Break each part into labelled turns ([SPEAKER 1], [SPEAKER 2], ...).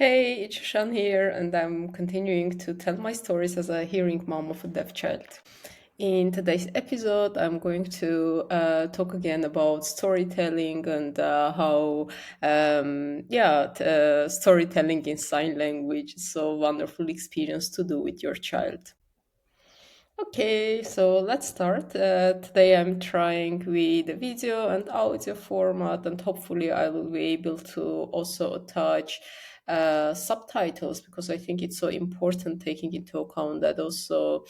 [SPEAKER 1] Hey, it's Shan here, and I'm continuing to tell my stories as a hearing mom of a deaf child. In today's episode, I'm going to talk again about storytelling and how storytelling in sign language is so wonderful experience to do with your child. Okay, so let's start. Today I'm trying with the video and audio format, and hopefully I will be able to also attach subtitles because I think it's so important taking into account that also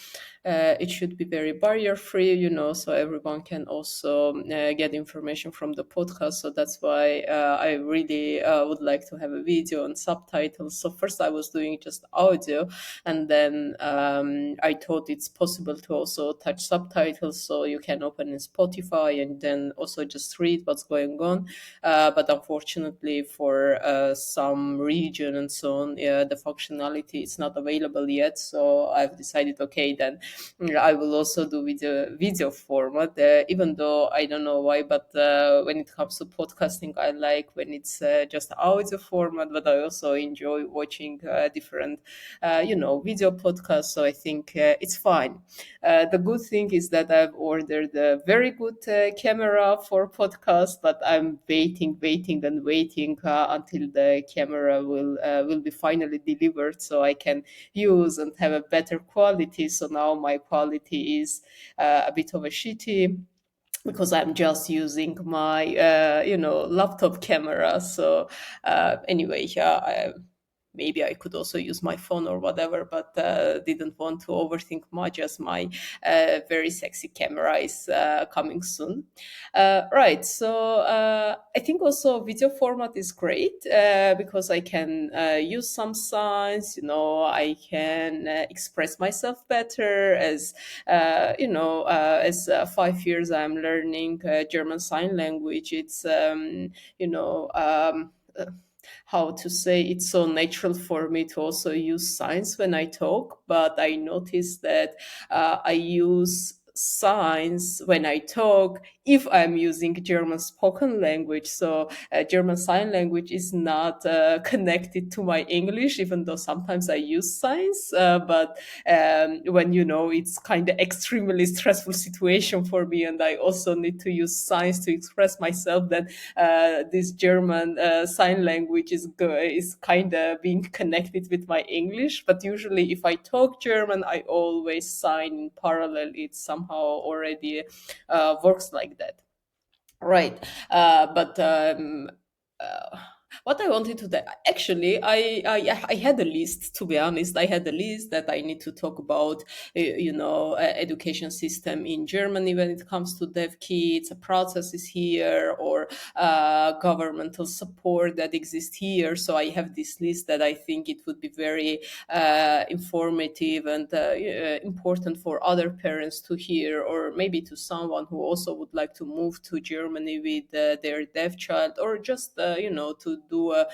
[SPEAKER 1] it should be very barrier free, so everyone can also get information from the podcast. So that's why I really would like to have a video and subtitles. So first I was doing just audio, and then I thought it's possible to also touch subtitles, so you can open in Spotify and then also just read what's going on. But unfortunately, for some region and so on, the functionality is not available yet. So I've decided, okay, then I will also do video format. Even though I don't know why, but when it comes to podcasting, I like when it's just audio format. But I also enjoy watching different video podcast. So I think it's fine. The good thing is that I've ordered a very good camera for podcast, but I'm waiting and waiting until the camera will be finally delivered, so I can use and have a better quality. So now my quality is a bit of a shitty because I'm just using my laptop camera. So anyway, yeah, maybe I could also use my phone or whatever, but didn't want to overthink much as my very sexy camera is coming soon. Right, so I think also video format is great because I can use some signs, I can express myself better as 5 years I'm learning German Sign Language. It's, you know, how to say, it's so natural for me to also use signs when I talk, but I noticed that I use signs when I talk if I'm using German spoken language. So German Sign Language is not connected to my English, even though sometimes I use signs. But when it's kind of extremely stressful situation for me, and I also need to use signs to express myself, then this German sign language is kind of being connected with my English. But usually, if I talk German, I always sign in parallel. It somehow already works like that. Right. But uh, what I wanted to actually, I had a list. To be honest, I had a list that I need to talk about. Education system in Germany when it comes to deaf kids, processes here, or governmental support that exists here. So I have this list that I think it would be very informative and important for other parents to hear, or maybe to someone who also would like to move to Germany with their deaf child, or just to do a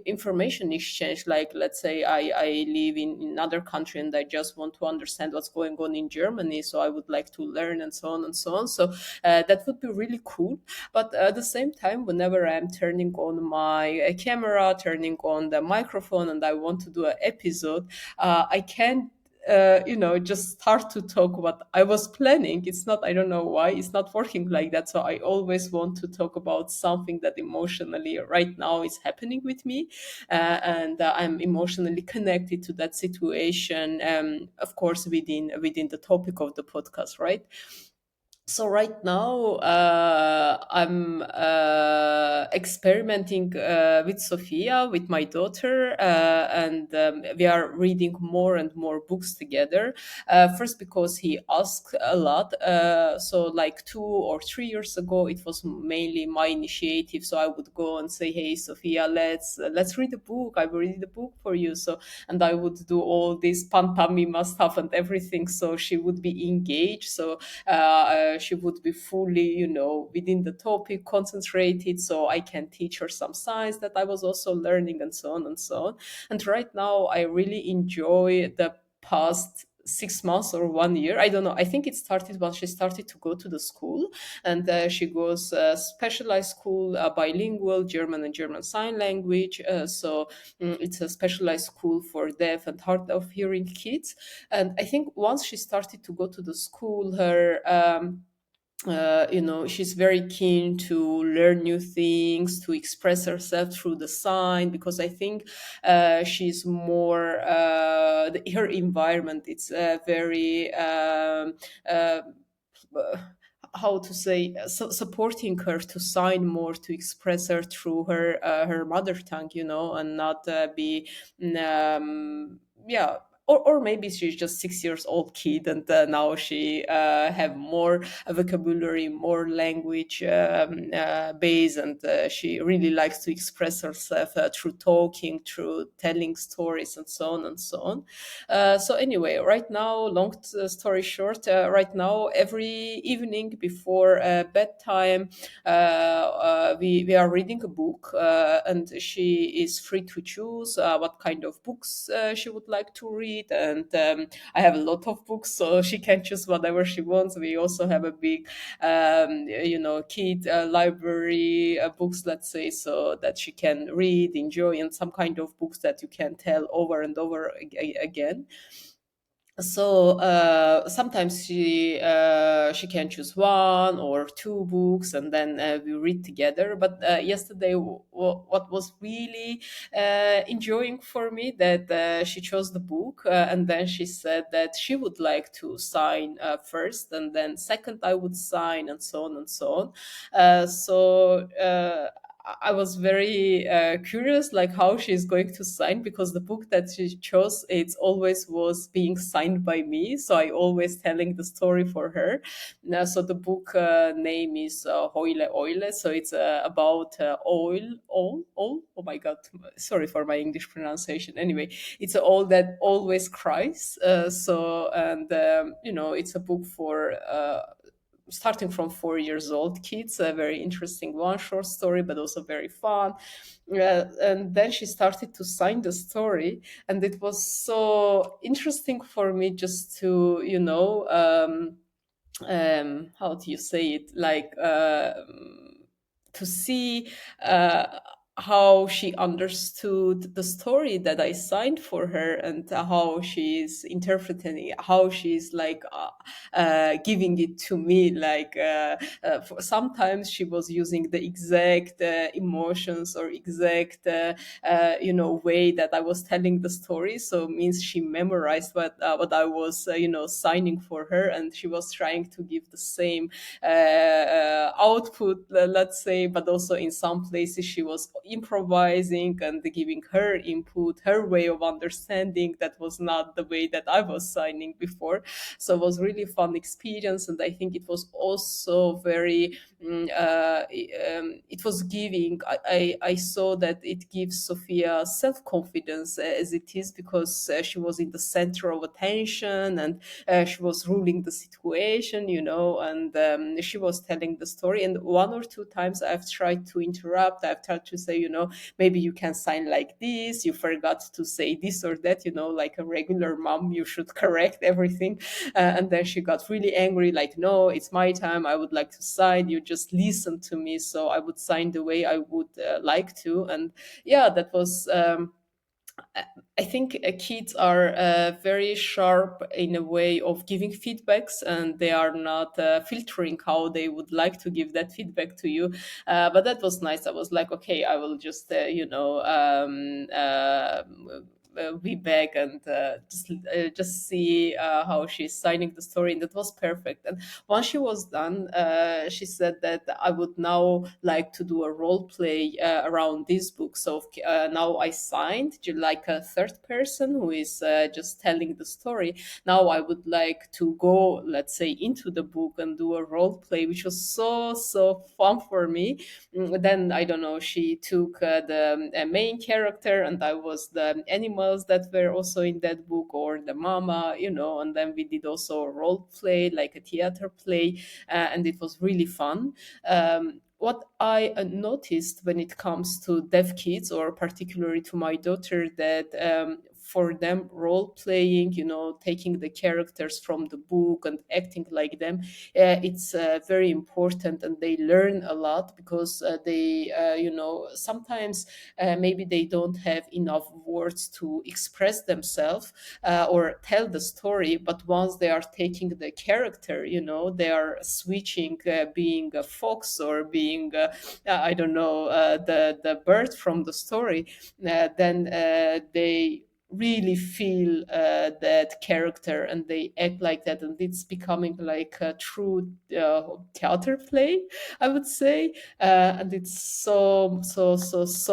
[SPEAKER 1] information exchange. Like, let's say I live in another country and I just want to understand what's going on in Germany, so I would like to learn, and so on and so on. So that would be really cool. But at the same time, whenever I'm turning on my camera, turning on the microphone, and I want to do an episode, I can't just start to talk what I was planning. It's not, I don't know why, it's not working like that. So I always want to talk about something that emotionally right now is happening with me. And I'm emotionally connected to that situation. Of course, within the topic of the podcast, right? So right now, I'm experimenting with Sophia, with my daughter, and we are reading more and more books together. First, because he asked a lot. So, like 2 or 3 years ago, it was mainly my initiative. So I would go and say, "Hey, Sophia, let's read a book. I will read a book for you." So, and I would do all this pantomima stuff and everything. So she would be engaged. So she would be fully, within the topic, concentrated, so I can teach her some science that I was also learning, and so on and so on. And right now, I really enjoy the past 6 months or 1 year. I don't know. I think it started when she started to go to the school, and she goes specialized school, bilingual German and German Sign Language. It's a specialized school for deaf and hard of hearing kids. And I think once she started to go to the school, her she's very keen to learn new things, to express herself through the sign, because I think she's more her environment, it's very uh, how to say, supporting her to sign more, to express her through her mother tongue, and not be yeah. Or maybe she's just 6 years old kid, and now she have more vocabulary, more language base, and she really likes to express herself through talking, through telling stories, and so on and so on. So anyway, right now, long story short, right now every evening before bedtime, we are reading a book, and she is free to choose what kind of books she would like to read. And I have a lot of books, so she can choose whatever she wants. We also have a big kid library, books, let's say, so that she can read, enjoy, and some kind of books that you can tell over and over again. So sometimes she can choose one or two books, and then we read together. But yesterday, what was really enjoying for me, that she chose the book, and then she said that she would like to sign first, and then second I would sign, and so on and so on. I was very curious, like how she's going to sign, because the book that she chose, it always was being signed by me. So I always telling the story for her. Now, so the book name is Hoile Oile. So it's about oil. Oh my God, sorry for my English pronunciation. Anyway, it's a owl that always cries. It's a book for starting from 4 years old kids, a very interesting one, short story, but also very fun. And then she started to sign the story, and it was so interesting for me just to, how do you say it, like to see how she understood the story that I signed for her, and how she's interpreting it, how she's like giving it to me. Like sometimes she was using the exact emotions or exact way that I was telling the story. So means she memorized what I was signing for her, and she was trying to give the same output, let's say. But also in some places she was improvising and giving her input, her way of understanding, that was not the way that I was signing before. So it was really fun experience, and I think it was also very it was giving. I saw that it gives Sophia self-confidence, as it is, because she was in the center of attention, and she was ruling the situation, and she was telling the story. And one or two times I've tried to interrupt. I've tried to say, maybe you can sign like this, you forgot to say this or that, like a regular mom, you should correct everything. And then she got really angry, like, no, it's my time, I would like to sign, you just listen to me, so I would sign the way I would like to. And yeah, that was I think kids are very sharp in a way of giving feedbacks, and they are not filtering how they would like to give that feedback to you. But that was nice. I was like, okay, I will just, be back, and just see how she's signing the story, and that was perfect. And once she was done, she said that I would now like to do a role play around this book. So now I signed like a third person who is just telling the story. Now I would like to go, let's say, into the book and do a role play, which was so fun for me. Then I don't know, she took the main character, and I was the animals that were also in that book, or the mama, and then we did also a role play, like a theater play, and it was really fun. What I noticed when it comes to deaf kids, or particularly to my daughter, that for them role playing, taking the characters from the book and acting like them. It's very important, and they learn a lot because they sometimes maybe they don't have enough words to express themselves or tell the story, but once they are taking the character, they are switching, being a fox or being I don't know, the bird from the story. Then they really feel that character and they act like that, and it's becoming like a true theater play, I would say. And it's so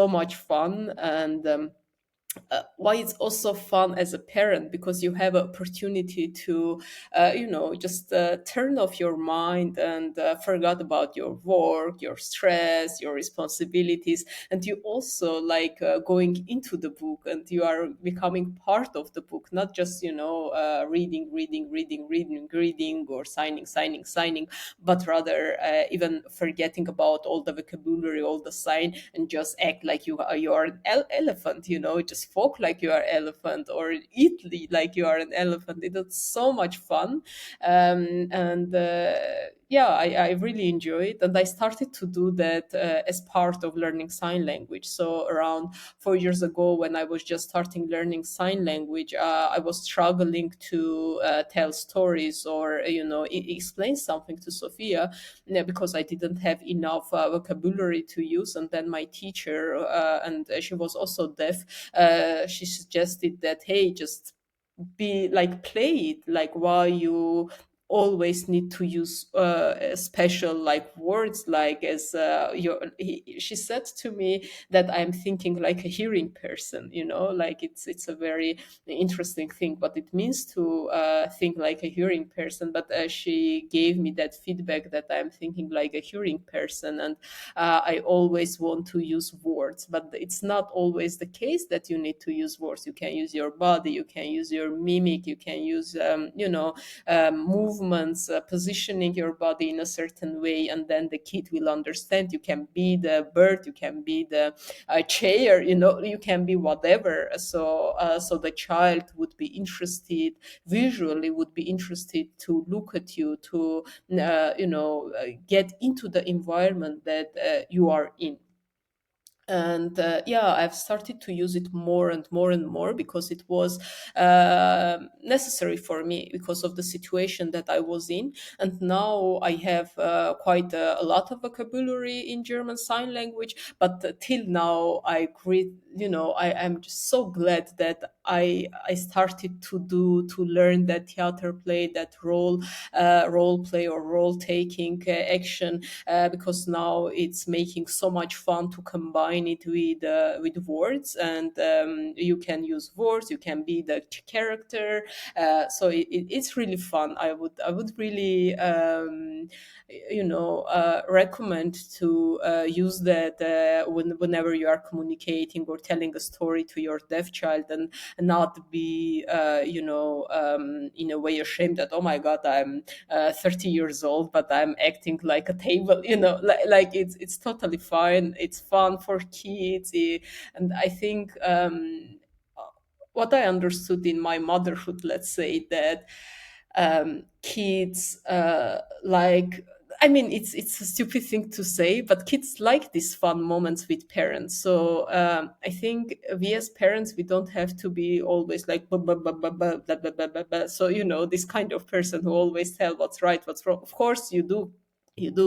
[SPEAKER 1] much fun. And why it's also fun as a parent, because you have an opportunity to just turn off your mind and forget about your work, your stress, your responsibilities, and you also like going into the book, and you are becoming part of the book, not just reading or signing, but rather even forgetting about all the vocabulary, all the sign, and just act like you are an elephant, just walk like you are elephant, or eat like you are an elephant. It is so much fun. And yeah, I really enjoy it, and I started to do that as part of learning sign language. So around 4 years ago, when I was just starting learning sign language, I was struggling to tell stories or explain something to Sophia, because I didn't have enough vocabulary to use. And then my teacher, and she was also deaf, she suggested that, hey, just be like, play it, like, why you always need to use special like words, like as she said to me that I'm thinking like a hearing person, like it's a very interesting thing what it means to think like a hearing person. But she gave me that feedback that I'm thinking like a hearing person, and I always want to use words, but it's not always the case that you need to use words. You can use your body, you can use your mimic, you can use movements, positioning your body in a certain way, and then the kid will understand. You can be the bird, you can be the chair, you can be whatever. So the child would be interested, visually would be interested to look at you, to get into the environment that you are in. And yeah, I've started to use it more and more and more, because it was necessary for me because of the situation that I was in. And now I have quite a lot of vocabulary in German sign language, but till now I greet, I'm just so glad that I started to learn that theater play, that role play or role taking action, because now it's making so much fun to combine it with words. And you can use words, you can be the character. So it's really fun. I would really recommend to use that whenever you are communicating or telling a story to your deaf child, and not be in a way ashamed that, oh my god, I'm 30 years old but I'm acting like a table, like it's totally fine. It's fun for kids. And I think what I understood in my motherhood, let's say, that kids like, I mean, it's a stupid thing to say, but kids like these fun moments with parents. So I think we as parents, we don't have to be always like blah, blah, blah, blah, blah, blah, blah, blah, blah, blah. So this kind of person who always tell what's right, what's wrong. Of course, you do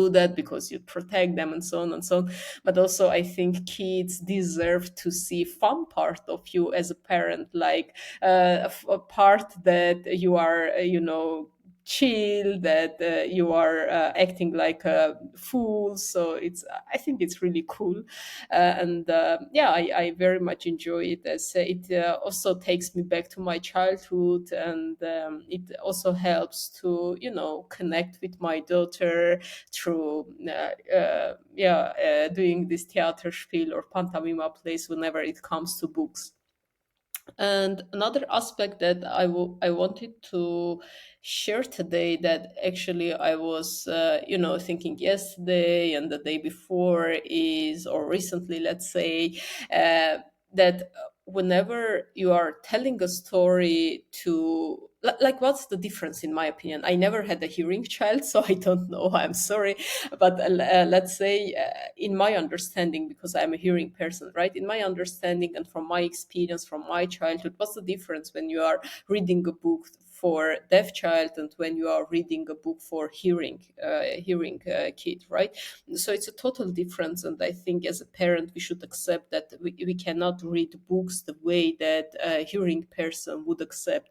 [SPEAKER 1] that because you protect them, and so on and so on. But also, I think kids deserve to see fun part of you as a parent, like a part that you are chill, that you are acting like a fool. So I think it's really cool. And yeah, I very much enjoy it, as it also takes me back to my childhood. And it also helps to connect with my daughter through doing this theater spiel or pantomima plays whenever it comes to books. And another aspect that I wanted to share today, that actually I was, thinking yesterday and the day before, is, or recently, let's say, that whenever you are telling a story to, like, what's the difference? In my opinion, I never had a hearing child, so I don't know, I'm sorry. But let's say, in my understanding, because I'm a hearing person, right, in my understanding and from my experience from my childhood, what's the difference when you are reading a book for deaf child and when you are reading a book for hearing kid, right? So it's a total difference, and I think as a parent we should accept that we cannot read books the way that a hearing person would accept.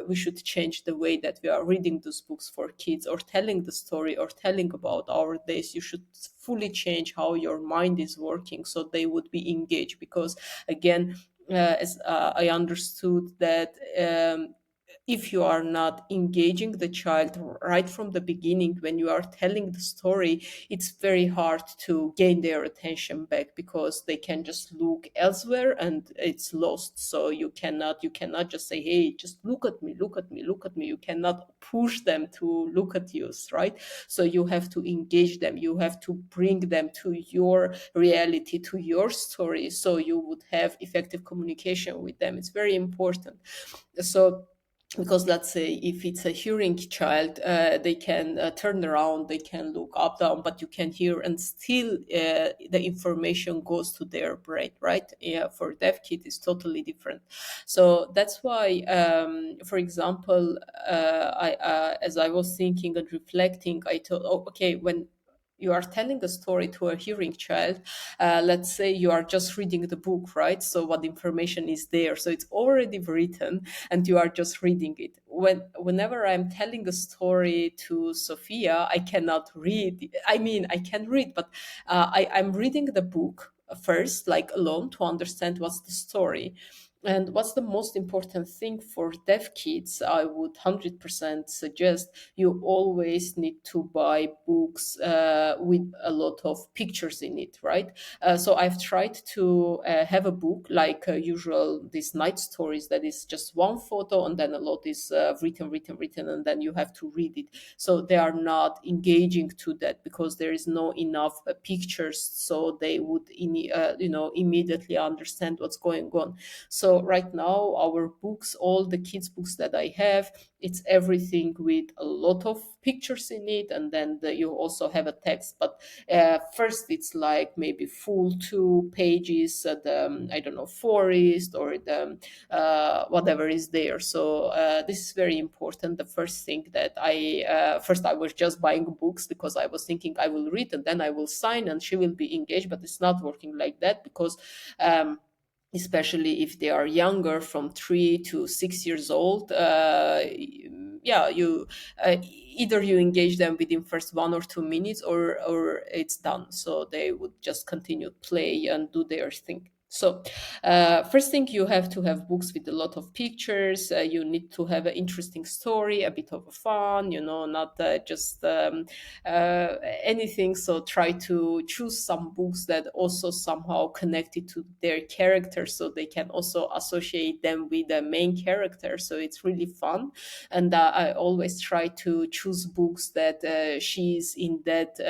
[SPEAKER 1] We should change the way that we are reading those books for kids, or telling the story, or telling about our days. You should fully change how your mind is working so they would be engaged, because again, as I understood that, if you are not engaging the child right from the beginning when you are telling the story, it's very hard to gain their attention back, because they can just look elsewhere and it's lost. So you cannot just say, hey, just look at me, look at me, look at me. You cannot push them to look at you, right? So you have to engage them, you have to bring them to your reality, to your story, so you would have effective communication with them. It's very important. So, because let's say if it's a hearing child, they can turn around, they can look up, down, but you can hear, and still the information goes to their brain, right? Yeah, for deaf kid is totally different. So that's why, for example, as I was thinking and reflecting, I thought, oh, okay, when you are telling a story to a hearing child, let's say you are just reading the book, right? So what information is there? So it's already written and you are just reading it. Whenever I'm telling a story to Sophia, I cannot read. I mean, I can read, but I'm reading the book first, like alone, to understand what's the story. And what's the most important thing for deaf kids? I would 100% suggest you always need to buy books with a lot of pictures in it, right? So I've tried to have a book like usual, these night stories, that is just one photo and then a lot is written, and then you have to read it. So they are not engaging to that, because there is no enough pictures, so they would immediately understand what's going on. So right now, our books, all the kids' books that I have, it's everything with a lot of pictures in it, and then you also have a text. But first, it's like maybe full 2 pages, the I don't know, forest, or the whatever is there. So this is very important. The first thing that first I was just buying books because I was thinking I will read and then I will sign and she will be engaged, but it's not working like that, because especially if they are younger, from 3 to 6 years old, yeah, you either you engage them within first 1 or 2 minutes, or it's done, so they would just continue play and do their thing. So first thing, you have to have books with a lot of pictures. You need to have an interesting story, a bit of a fun, not just anything. So try to choose some books that also somehow connected to their character, so they can also associate them with the main character. So it's really fun. And I always try to choose books that she's in that,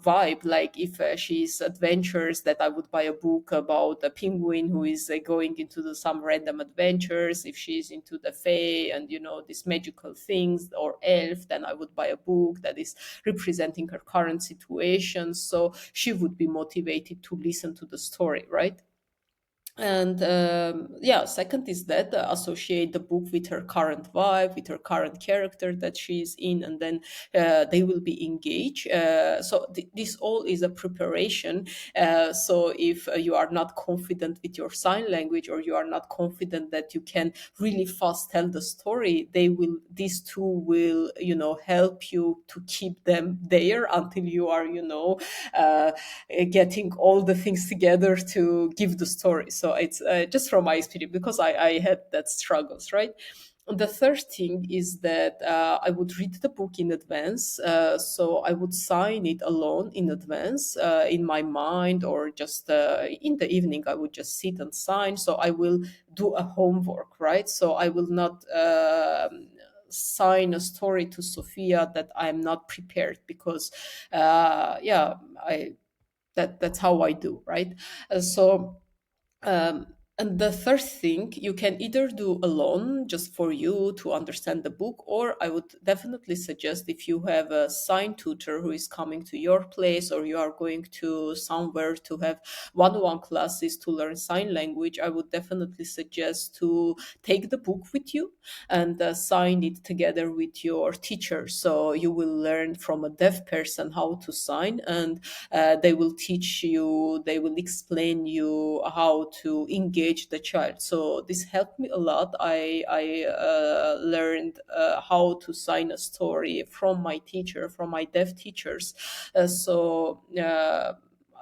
[SPEAKER 1] vibe. Like if she's adventures, that I would buy a book about a penguin who is going into some random adventures. If she's into the fae and these magical things, or elf, then I would buy a book that is representing her current situation, so she would be motivated to listen to the story, right? And yeah, second is that associate the book with her current vibe, with her current character that she's in, and then they will be engaged. So this all is a preparation. So if you are not confident with your sign language, or you are not confident that you can really fast tell the story, these two will help you to keep them there until you are getting all the things together to give the story. So it's just from my experience, because I had that struggles, right? And the third thing is that I would read the book in advance. So I would sign it alone in advance in my mind, or just in the evening, I would just sit and sign. So I will do a homework, right? So I will not sign a story to Sophia that I'm not prepared, because yeah, that's how I do, right? So And the third thing you can either do alone, just for you to understand the book, or I would definitely suggest if you have a sign tutor who is coming to your place, or you are going to somewhere to have one-on-one classes to learn sign language, I would definitely suggest to take the book with you and sign it together with your teacher. So you will learn from a deaf person how to sign, and they will teach you, they will explain you how to engage the child. So this helped me a lot. I learned how to sign a story from my teacher, from my deaf teachers.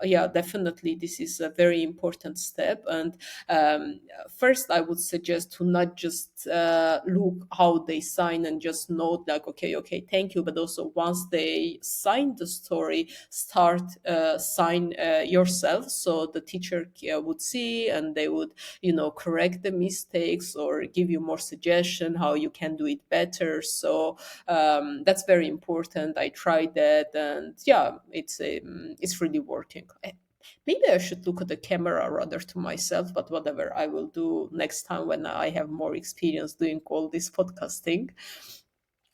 [SPEAKER 1] Yeah, definitely this is a very important step. And um, first I would suggest to not just look how they sign and just note like, okay, okay, thank you, but also once they sign the story, start sign yourself, so the teacher would see, and they would, correct the mistakes or give you more suggestion how you can do it better. So that's very important. I tried that, and yeah, it's really working. Maybe I should look at the camera rather to myself, but whatever, I will do next time when I have more experience doing all this podcasting.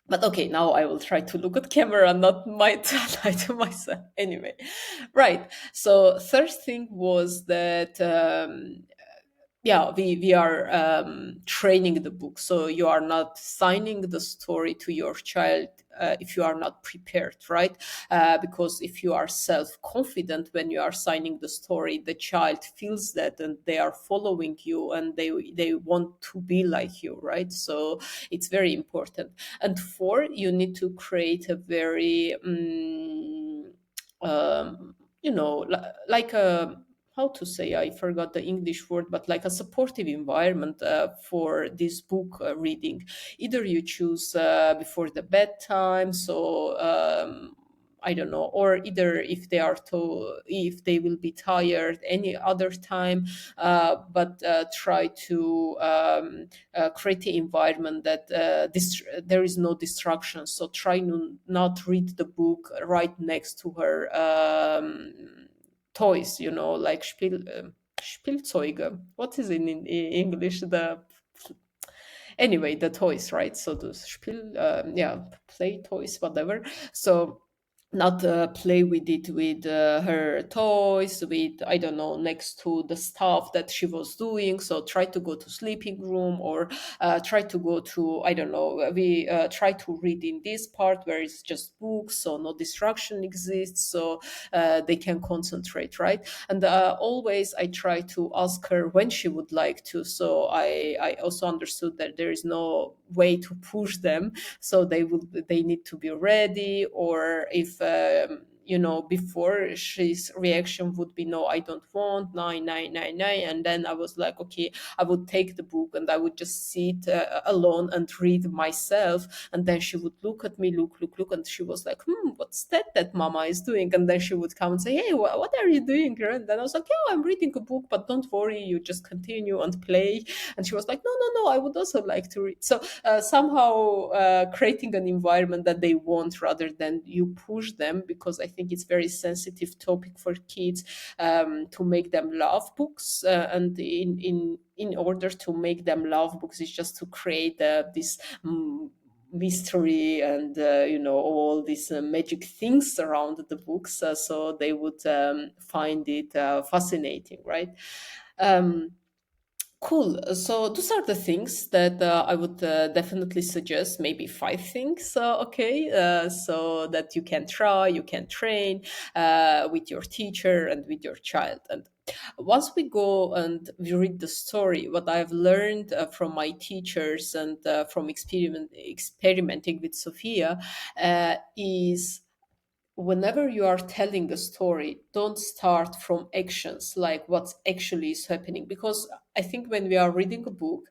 [SPEAKER 1] But okay, now I will try to look at camera, not my lie to myself. Anyway, right. So third thing was that yeah, we are training the book, so you are not signing the story to your child if you are not prepared, right? Because if you are self-confident when you are signing the story, the child feels that, and they are following you, and they want to be like you, right? So it's very important. And four, you need to create a very like a, how to say, I forgot the English word, but like a supportive environment for this book reading. Either you choose before the bedtime, so I don't know, or either if they are if they will be tired any other time, but try to create an environment that there is no distraction. So try to not read the book right next to her toys, like Spielzeuge. What is in English? Anyway, the toys, right? So the yeah, play toys, whatever. So not play with it with her toys, with, I don't know, next to the stuff that she was doing. So try to go to sleeping room, or try to go to, I don't know, we try to read in this part where it's just books, so no distraction exists, so they can concentrate, right? And always I try to ask her when she would like to. So I also understood that there is no way to push them, so they need to be ready. Or if before, she's reaction would be, no, I don't want, nine, nine, nine, nine. And then I was like, okay, I would take the book and I would just sit alone and read myself. And then she would look at me, look, and she was like, what's that mama is doing? And then she would come and say, hey, what are you doing here? And then I was like, yeah, I'm reading a book, but don't worry, you just continue and play. And she was like, no, I would also like to read. So somehow creating an environment that they want rather than you push them, because I think it's very sensitive topic for kids, to make them love books, and in order to make them love books is just to create this mystery and all these magic things around the books, so they would find it fascinating, right? um, Cool. So those are the things that I would definitely suggest. Maybe five things, okay, so that you can try, you can train with your teacher and with your child. And once we go and we read the story, what I've learned from my teachers and from experimenting with Sophia is, whenever you are telling a story, don't start from actions, like what actually is happening. Because I think when we are reading a book,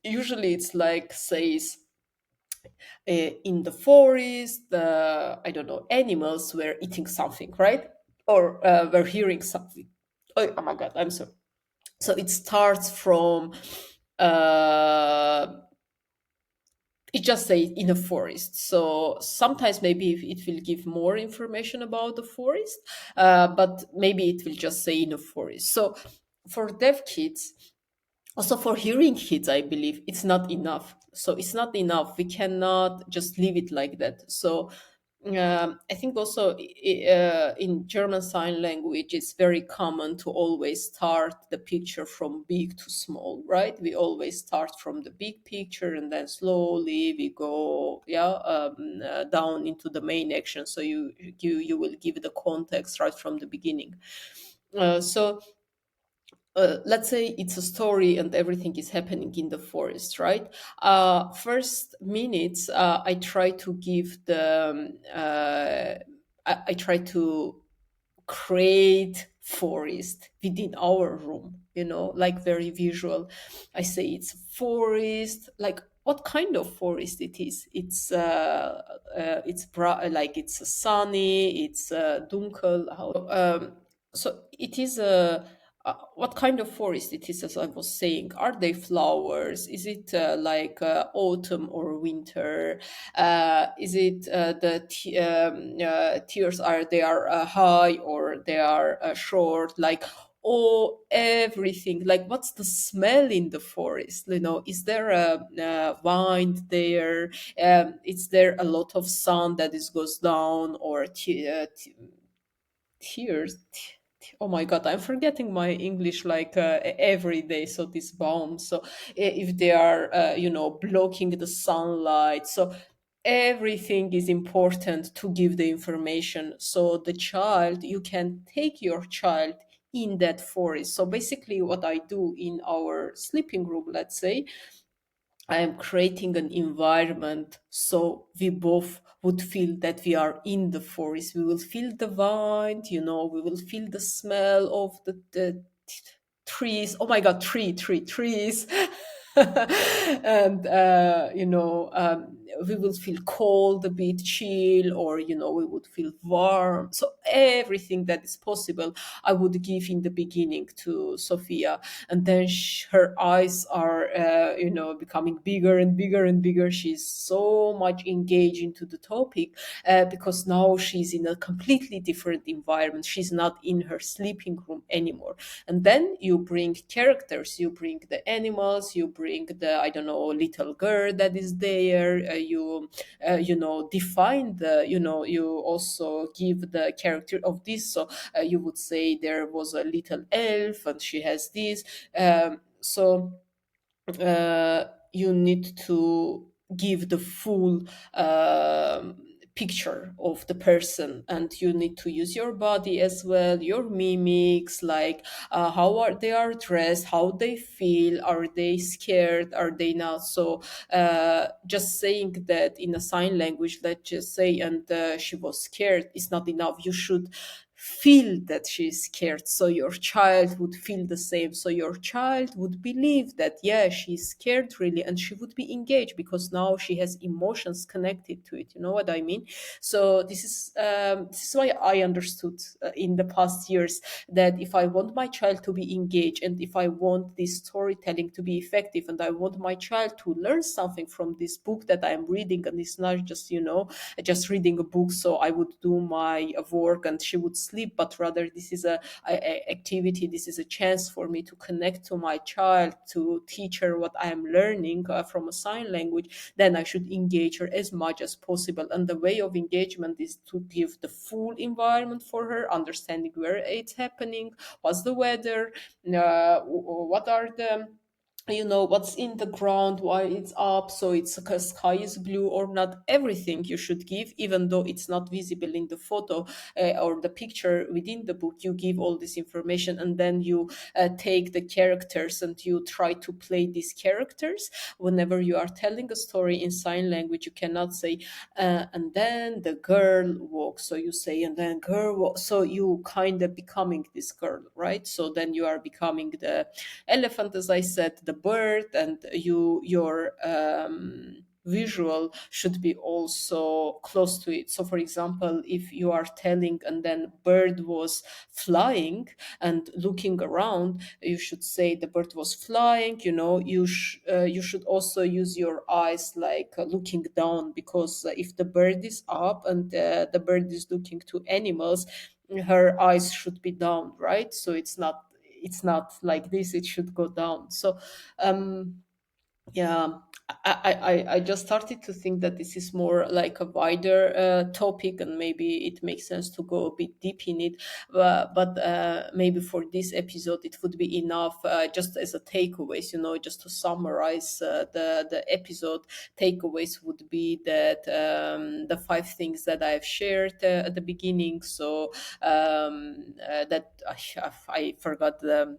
[SPEAKER 1] usually it's like, says, in the forest, I don't know, animals were eating something, right? Or were hearing something. Oh my God, I'm sorry. So it starts from uh, it just says in a forest. So sometimes maybe it will give more information about the forest, but maybe it will just say in a forest. So for deaf kids, also for hearing kids, I believe it's not enough. So it's not enough, we cannot just leave it like that. So I think also in German Sign Language, it's very common to always start the picture from big to small, right? We always start from the big picture and then slowly we go, down into the main action. So you will give the context right from the beginning. So let's say it's a story and everything is happening in the forest, right? First minutes, I try to give the I try to create forest within our room, like very visual. I say it's forest, like what kind of forest it is. Like it's sunny, it's dunkel. So it is a what kind of forest it is, as I was saying. Are they flowers? Is it like autumn or winter? Is it tears, are they are high or they are short? Like, oh, everything. Like, what's the smell in the forest? Is there a wind there? Is there a lot of sun that is goes down, or tears? Oh my god, I'm forgetting my English like every day. So this bomb. So if they are blocking the sunlight, so everything is important to give the information. So the child, you can take your child in that forest. So basically what I do in our sleeping room, let's say, I am creating an environment so we both would feel that we are in the forest. We will feel the wind, we will feel the smell of the trees. Oh my God, trees. And, we will feel cold, a bit chill, or, we would feel warm. So everything that is possible, I would give in the beginning to Sophia. And then her eyes are becoming bigger and bigger and bigger. She's so much engaged into the topic because now she's in a completely different environment. She's not in her sleeping room anymore. And then you bring characters, you bring the animals, you bring the, I don't know, little girl that is there. Define the, you also give the character of this. So you would say there was a little elf and she has this. You need to give the full picture of the person, and you need to use your body as well, your mimics, like how are they are dressed, how they feel, are they scared, are they not. So just saying that in a sign language, let's just say, and she was scared, is not enough. You should feel that she's scared, so your child would feel the same, so your child would believe that, yeah, she's scared really, and she would be engaged because now she has emotions connected to it. You know what I mean? So this is why I understood in the past years that if I want my child to be engaged, and if I want this storytelling to be effective, and I want my child to learn something from this book that I'm reading, and it's not just just reading a book so I would do my work and she would sleep, but rather this is a activity, this is a chance for me to connect to my child, to teach her what I am learning from a sign language. Then I should engage her as much as possible, and the way of engagement is to give the full environment for her, understanding where it's happening, what's the weather, what are the, what's in the ground, why it's up, so it's sky is blue or not. Everything you should give, even though it's not visible in the photo or the picture within the book. You give all this information, and then you take the characters and you try to play these characters. Whenever you are telling a story in sign language, you cannot say and then the girl walks, so you say and then girl walks, so you kind of becoming this girl, right? So then you are becoming the elephant, as I said, the bird, and your visual should be also close to it. So for example, if you are telling and then bird was flying and looking around, you should say the bird was flying. You should also use your eyes like looking down, because if the bird is up and the bird is looking to animals, her eyes should be down, right? So it's not, it's not like this, it should go down. So yeah, I just started to think that this is more like a wider topic, and maybe it makes sense to go a bit deep in it. But maybe for this episode, it would be enough just as a takeaways. Just to summarize the episode, takeaways would be that the five things that I've shared at the beginning. So that I forgot the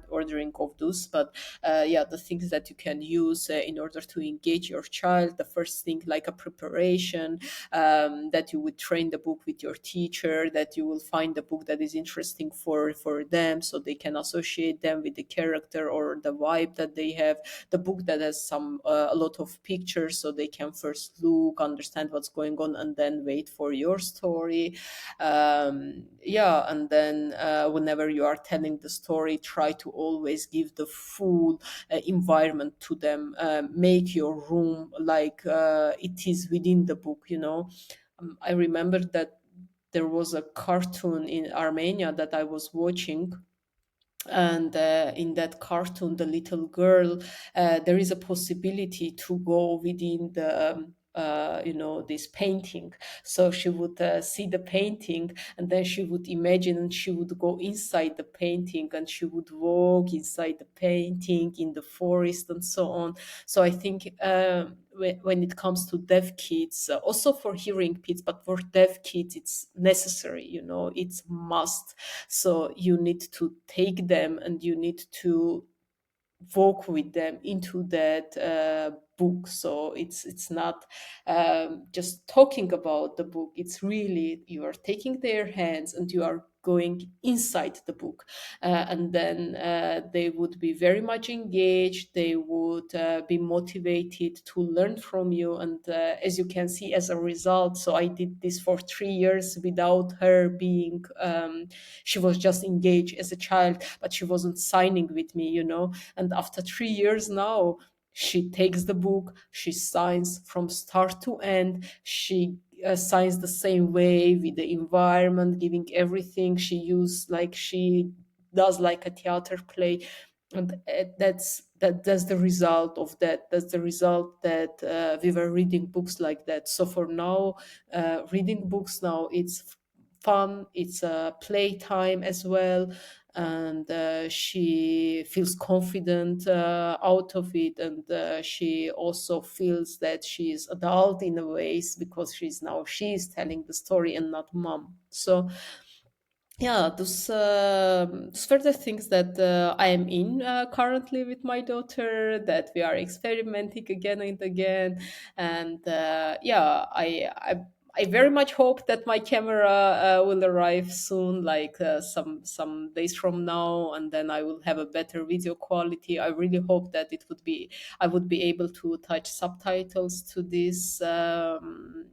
[SPEAKER 1] ordering of those, but yeah, the things that you can use in order to engage your child. The first thing, like a preparation, that you would train the book with your teacher, that you will find a book that is interesting for them, so they can associate them with the character or the vibe that they have. The book that has a lot of pictures, so they can first look, understand what's going on, and then wait for your story. Yeah, and then whenever you are telling the story, try to always give the full environment to them. Make your room like it is within the book. I remember that there was a cartoon in Armenia that I was watching, and in that cartoon, the little girl, there is a possibility to go within the this painting. So she would see the painting, and then she would imagine, and she would go inside the painting, and she would walk inside the painting in the forest and so on. So I think when it comes to deaf kids, also for hearing kids, but for deaf kids, it's necessary. It's must. So you need to take them, and you need to walk with them into that book. So it's not just talking about the book. It's really, you are taking their hands and you are going inside the book, and then they would be very much engaged. They would be motivated to learn from you, and as you can see, as a result, so I did this for 3 years without her being she was just engaged as a child, but she wasn't signing with me, and after 3 years now, she takes the book, she signs from start to end. She signs the same way, with the environment, giving everything. She does like a theater play, and that's the result of that. That's the result that we were reading books like that. So for now, reading books now, it's fun. It's a playtime as well, and she feels confident out of it, and she also feels that she is adult in a ways, because she's telling the story and not mom. So yeah, those further things that I am in currently with my daughter, that we are experimenting again and again. And yeah, I very much hope that my camera will arrive soon, like some days from now, and then I will have a better video quality. I really hope that I would be able to attach subtitles to this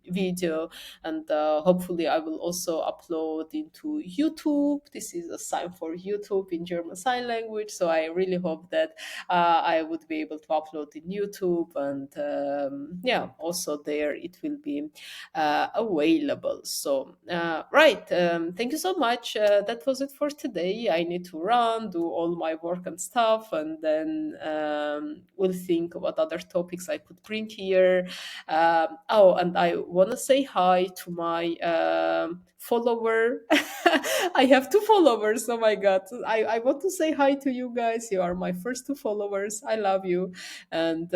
[SPEAKER 1] video, and hopefully I will also upload into YouTube. This is a sign for YouTube in German Sign Language, so I really hope that I would be able to upload in YouTube, and yeah, also there it will be available. So right, thank you so much. That was it for today. I need to run, do all my work and stuff, and then we'll think what other topics I could bring here. Oh, and I want to say hi to my follower. I have two followers. Oh my God. I want to say hi to you guys. You are my first two followers. I love you. And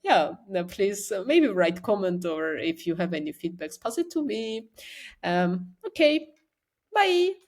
[SPEAKER 1] yeah, now please maybe write comment, or if you have any feedbacks, pass it to me. Okay, bye.